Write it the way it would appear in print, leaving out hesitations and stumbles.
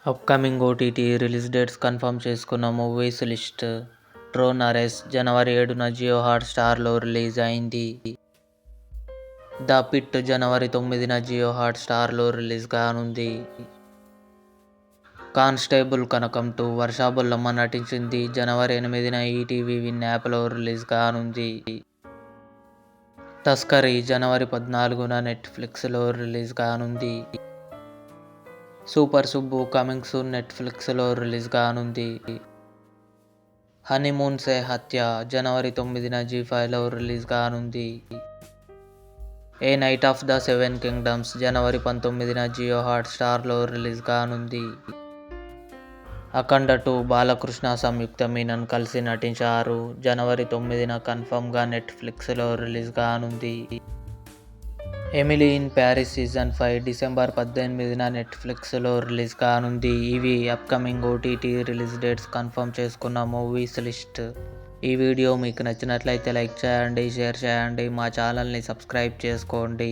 Upcoming OTT release dates confirm చేసుకున్న movies list. Tron Ares జనవరి 7న జియో హాట్‌స్టార్లో రిలీజ్ అయింది. ద పిట్ జనవరి 9న జియో హాట్‌స్టార్లో రిలీజ్ కానుంది. కానిస్టేబుల్ కనకం 2 వర్ష బొల్లమ్మ నటించింది. జనవరి 8న ఈటీవీ విన్ యాప్లో రిలీజ్ కానుంది. తస్కరీ జనవరి 14న నెట్ఫ్లిక్స్లో రిలీజ్ కానుంది. సూపర్ సుబ్బు కమింగ్ సూన్ నెట్ఫ్లిక్స్లో రిలీజ్ కానుంది. హనీమూన్ సే హత్య జనవరి 9న జీ5లో రిలీజ్ కానుంది. A knight of the seven kingdoms జనవరి 19న జియో హాట్‌స్టార్లో రిలీజ్ కానుంది. అఖండ 2 బాలకృష్ణ సంయుక్త మీనన్ కలిసి నటించారు. జనవరి 9న కన్ఫర్మ్గా నెట్ఫ్లిక్స్లో రిలీజ్ కానుంది. Emily in Paris season 5 December 18న నెట్ఫ్లిక్స్లో రిలీజ్ కానుంది. ఇవి upcoming OTT release dates confirm చేసుకున్న మూవీస్ లిస్ట్. ఈ వీడియో మీకు నచ్చినట్లయితే లైక్ చేయండి, షేర్ చేయండి, మా ఛానల్ని సబ్స్క్రైబ్ చేసుకోండి.